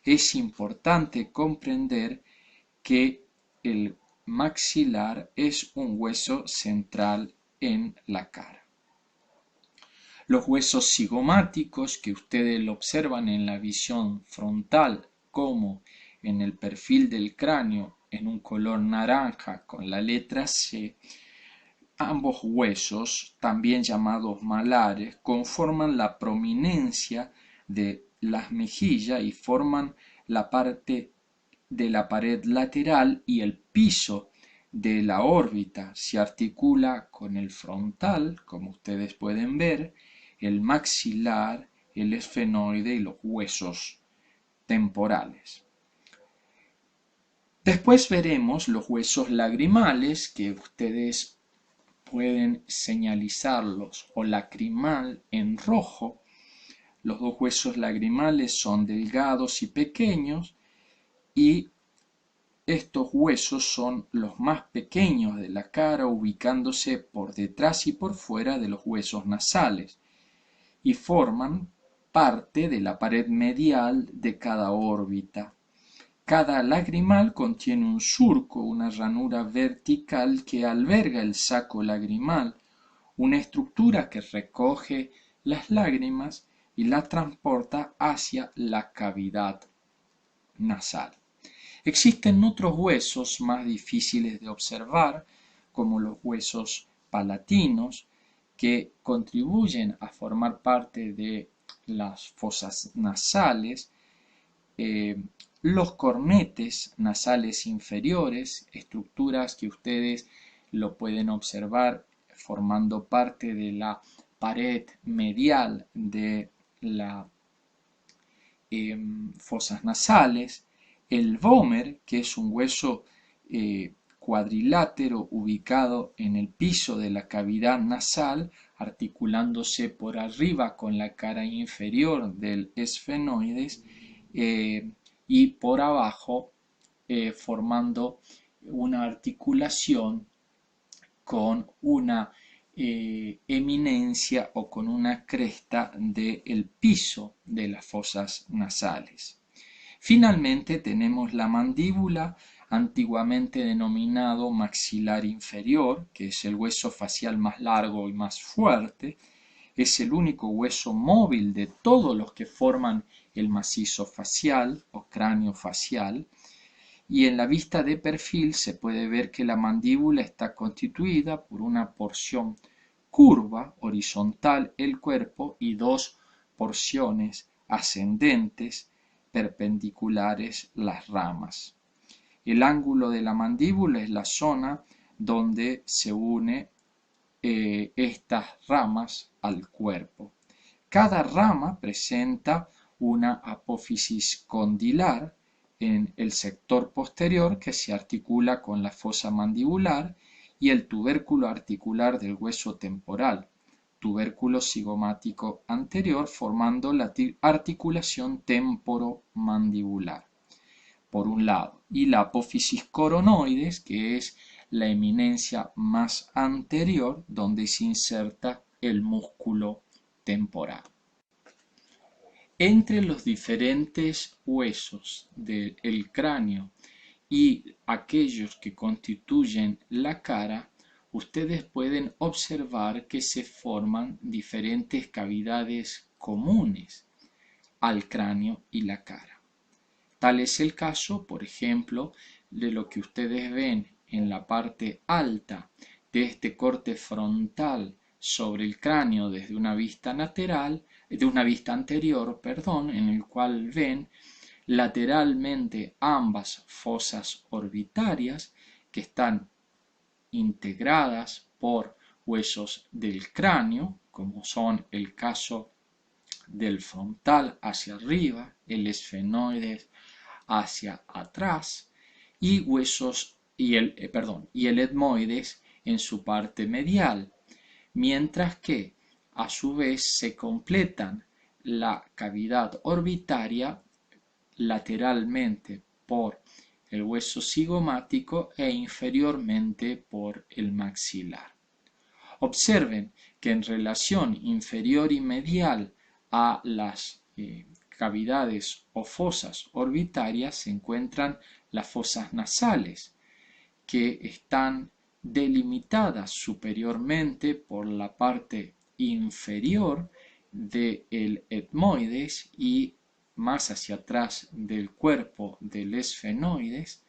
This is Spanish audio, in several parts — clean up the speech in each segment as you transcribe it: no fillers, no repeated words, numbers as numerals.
es importante comprender que el maxilar es un hueso central en la cara. Los huesos cigomáticos que ustedes lo observan en la visión frontal como en el perfil del cráneo en un color naranja con la letra C, ambos huesos, también llamados malares, conforman la prominencia de las mejillas y forman la parte de la pared lateral y el piso de la órbita. Se articula con el frontal, como ustedes pueden ver, el maxilar, el esfenoide y los huesos temporales. Después veremos los huesos lagrimales, que ustedes pueden señalizarlos o lacrimal en rojo. Los dos huesos lagrimales son delgados y pequeños y estos huesos son los más pequeños de la cara, ubicándose por detrás y por fuera de los huesos nasales y forman parte de la pared medial de cada órbita. Cada lagrimal contiene un surco, una ranura vertical que alberga el saco lagrimal, una estructura que recoge las lágrimas y las transporta hacia la cavidad nasal. Existen otros huesos más difíciles de observar, como los huesos palatinos, que contribuyen a formar parte de las fosas nasales, los cornetes nasales inferiores, estructuras que ustedes lo pueden observar formando parte de la pared medial de las fosas nasales, el vómer, que es un hueso cuadrilátero ubicado en el piso de la cavidad nasal, articulándose por arriba con la cara inferior del esfenoides y por abajo formando una articulación con una eminencia o con una cresta del piso de las fosas nasales. Finalmente tenemos la mandíbula, antiguamente denominado maxilar inferior, que es el hueso facial más largo y más fuerte. Es el único hueso móvil de todos los que forman el macizo facial o cráneo facial. Y en la vista de perfil se puede ver que la mandíbula está constituida por una porción curva horizontal el cuerpo y dos porciones ascendentes perpendiculares las ramas. El ángulo de la mandíbula es la zona donde se une estas ramas al cuerpo. Cada rama presenta una apófisis condilar en el sector posterior que se articula con la fosa mandibular y el tubérculo articular del hueso temporal, tubérculo cigomático anterior, formando la articulación temporomandibular, por un lado, y la apófisis coronoides, que es la eminencia más anterior donde se inserta el músculo temporal. Entre los diferentes huesos del cráneo y aquellos que constituyen la cara, ustedes pueden observar que se forman diferentes cavidades comunes al cráneo y la cara. Tal es el caso, por ejemplo, de lo que ustedes ven en la parte alta de este corte frontal sobre el cráneo desde una vista lateral, de una vista anterior, perdón, en el cual ven lateralmente ambas fosas orbitarias que están integradas por huesos del cráneo, como son el caso del frontal hacia arriba, el esfenoide hacia atrás y huesos y el etmoides en su parte medial, mientras que a su vez se completan la cavidad orbitaria lateralmente por el hueso cigomático e inferiormente por el maxilar. Observen que en relación inferior y medial a las cavidades o fosas orbitarias se encuentran las fosas nasales, que están delimitadas superiormente por la parte inferior del etmoides y más hacia atrás del cuerpo del esfenoides,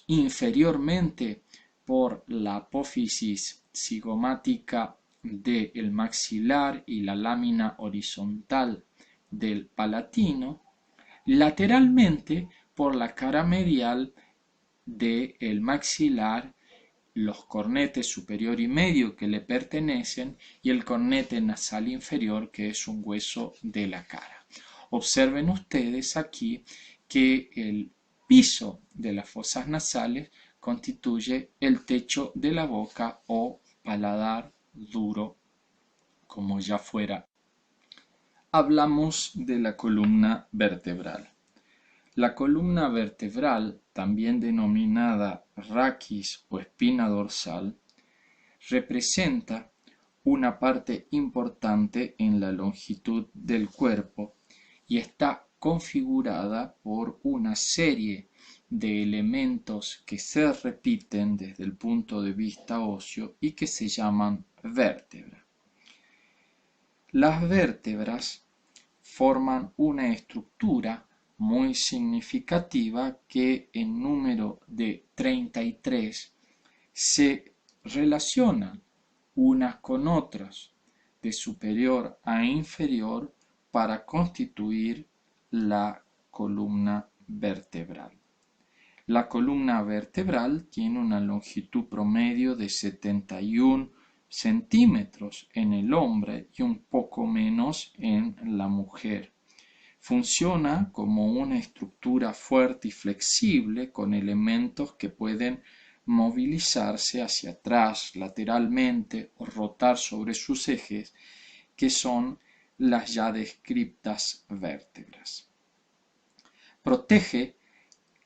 inferiormente por la apófisis cigomática del maxilar y la lámina horizontal del palatino, lateralmente por la cara medial del maxilar, los cornetes superior y medio que le pertenecen y el cornete nasal inferior, que es un hueso de la cara. Observen ustedes aquí que el piso de las fosas nasales constituye el techo de la boca o paladar duro, como ya fuera. Hablamos de la columna vertebral. La columna vertebral, también denominada raquis o espina dorsal, representa una parte importante en la longitud del cuerpo y está configurada por una serie de elementos que se repiten desde el punto de vista óseo y que se llaman vértebras. Las vértebras forman una estructura muy significativa que en número de 33 se relacionan unas con otras de superior a inferior para constituir la columna vertebral. La columna vertebral tiene una longitud promedio de 71 centímetros en el hombre y un poco menos en la mujer. Funciona como una estructura fuerte y flexible con elementos que pueden movilizarse hacia atrás, lateralmente o rotar sobre sus ejes, que son las ya descritas vértebras. Protege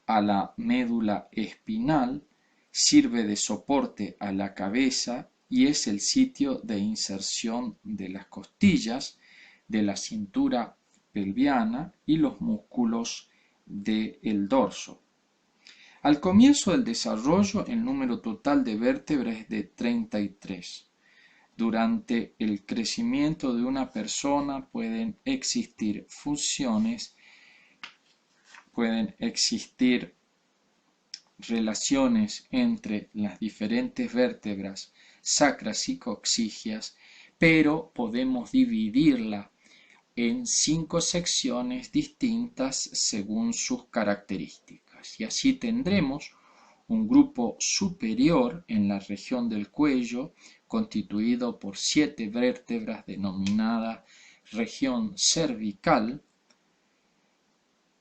a la médula espinal, sirve de soporte a la cabeza y es el sitio de inserción de las costillas, de la cintura pelviana y los músculos del dorso. Al comienzo del desarrollo, el número total de vértebras es de 33. Durante el crecimiento de una persona pueden existir fusiones, pueden existir relaciones entre las diferentes vértebras sacras y coccygias, pero podemos dividirla en 5 secciones distintas según sus características. Y así tendremos un grupo superior en la región del cuello, constituido por 7 vértebras denominada región cervical.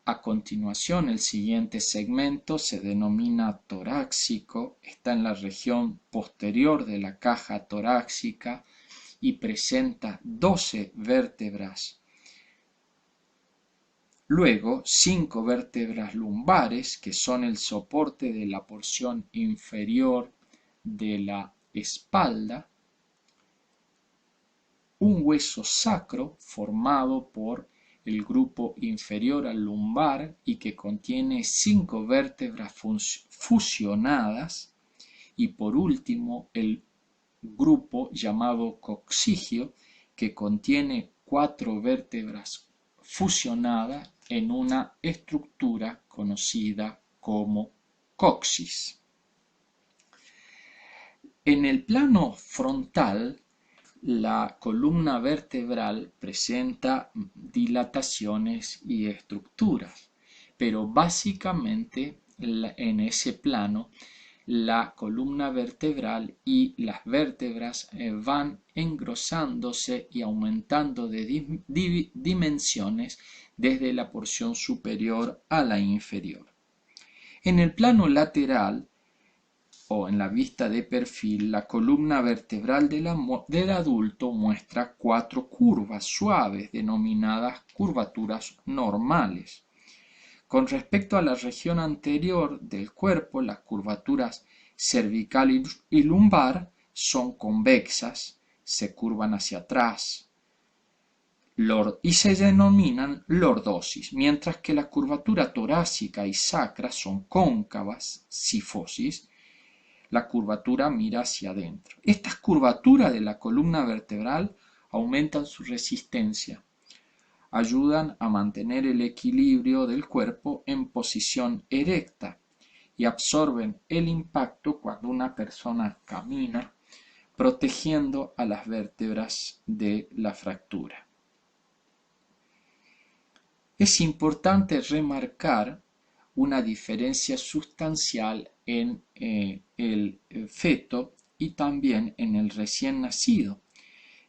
A continuación, el siguiente segmento se denomina torácico, está en la región posterior de la caja torácica y presenta 12 vértebras. Luego, 5 vértebras lumbares, que son el soporte de la porción inferior de la espalda. Un hueso sacro formado por el grupo inferior al lumbar y que contiene 5 vértebras fusionadas. Y por último, el grupo llamado coccigio, que contiene 4 vértebras fusionadas en una estructura conocida como coxis. En el plano frontal, la columna vertebral presenta dilataciones y estructuras, pero básicamente en ese plano la columna vertebral y las vértebras van engrosándose y aumentando de dimensiones desde la porción superior a la inferior. En el plano lateral o en la vista de perfil, la columna vertebral del adulto muestra 4 curvas suaves denominadas curvaturas normales. Con respecto a la región anterior del cuerpo, las curvaturas cervical y lumbar son convexas, se curvan hacia atrás. y se denominan lordosis, mientras que la curvatura torácica y sacra son cóncavas, sifosis. La curvatura mira hacia adentro. Estas curvaturas de la columna vertebral aumentan su resistencia, ayudan a mantener el equilibrio del cuerpo en posición erecta y absorben el impacto cuando una persona camina, protegiendo a las vértebras de la fractura. Es importante remarcar una diferencia sustancial en el feto y también en el recién nacido,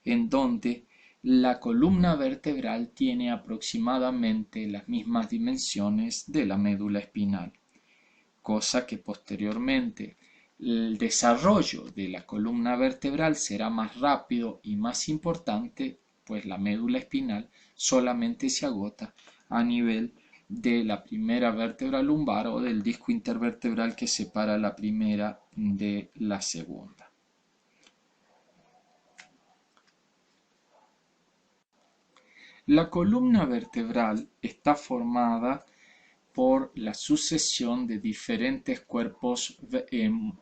en donde la columna vertebral tiene aproximadamente las mismas dimensiones de la médula espinal, cosa que posteriormente el desarrollo de la columna vertebral será más rápido y más importante, pues la médula espinal solamente se agota a nivel de la primera vértebra lumbar o del disco intervertebral que separa la primera de la segunda. La columna vertebral está formada por la sucesión de diferentes cuerpos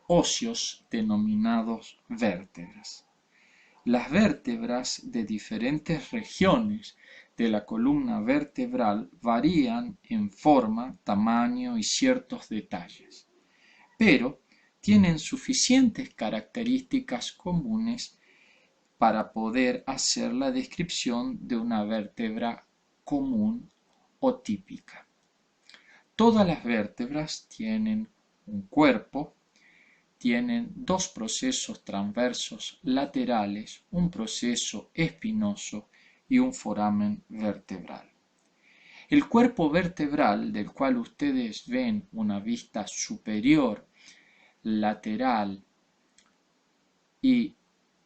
óseos denominados vértebras. Las vértebras de diferentes regiones de la columna vertebral varían en forma, tamaño y ciertos detalles, pero tienen suficientes características comunes para poder hacer la descripción de una vértebra común o típica. Todas las vértebras tienen un cuerpo, tienen dos procesos transversos laterales, un proceso espinoso y un foramen vertebral. El cuerpo vertebral, del cual ustedes ven una vista superior, lateral y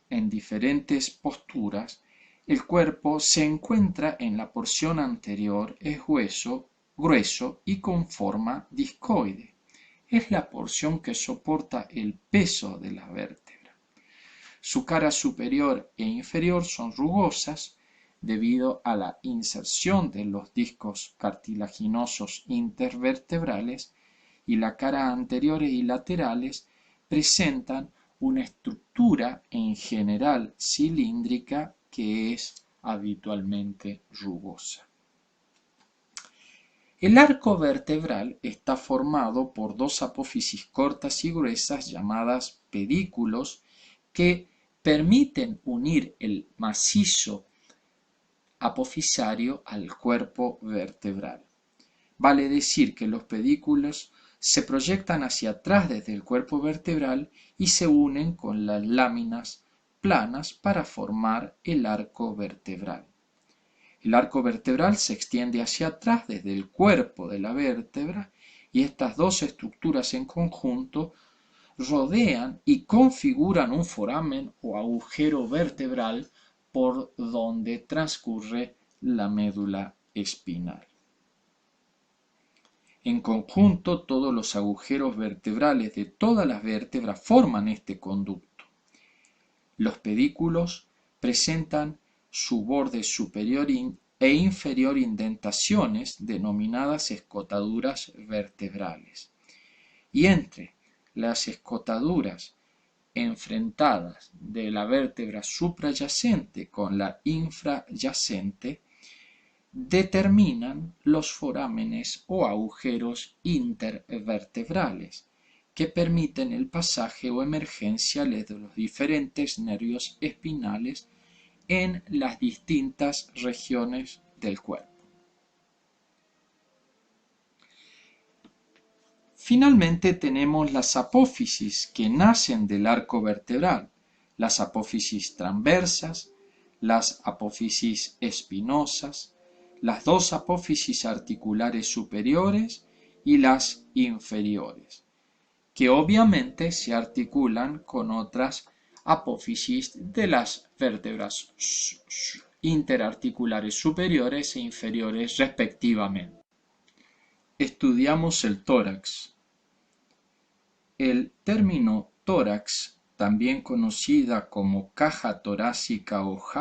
en diferentes posturas, el cuerpo se encuentra en la porción anterior, es grueso y con forma discoide. Es la porción que soporta el peso de la vértebra. Su cara superior e inferior son rugosas debido a la inserción de los discos cartilaginosos intervertebrales, y la cara anteriores y laterales presentan una estructura en general cilíndrica que es habitualmente rugosa. El arco vertebral está formado por dos apófisis cortas y gruesas llamadas pedículos que permiten unir el macizo apofisario al cuerpo vertebral. Vale decir que los pedículos se proyectan hacia atrás desde el cuerpo vertebral y se unen con las láminas planas para formar el arco vertebral. El arco vertebral se extiende hacia atrás desde el cuerpo de la vértebra y estas dos estructuras en conjunto rodean y configuran un foramen o agujero vertebral por donde transcurre la médula espinal. En conjunto, todos los agujeros vertebrales de todas las vértebras forman este conducto. Los pedículos presentan su borde superior e inferior indentaciones denominadas escotaduras vertebrales. Y entre las escotaduras enfrentadas de la vértebra suprayacente con la infrayacente determinan los forámenes o agujeros intervertebrales que permiten el pasaje o emergencia de los diferentes nervios espinales en las distintas regiones del cuerpo. Finalmente tenemos las apófisis que nacen del arco vertebral, las apófisis transversas, las apófisis espinosas, las dos apófisis articulares superiores y las inferiores, que obviamente se articulan con otras apófisis de las vértebras interarticulares superiores e inferiores respectivamente. Estudiamos el tórax. El término tórax, también conocida como caja torácica o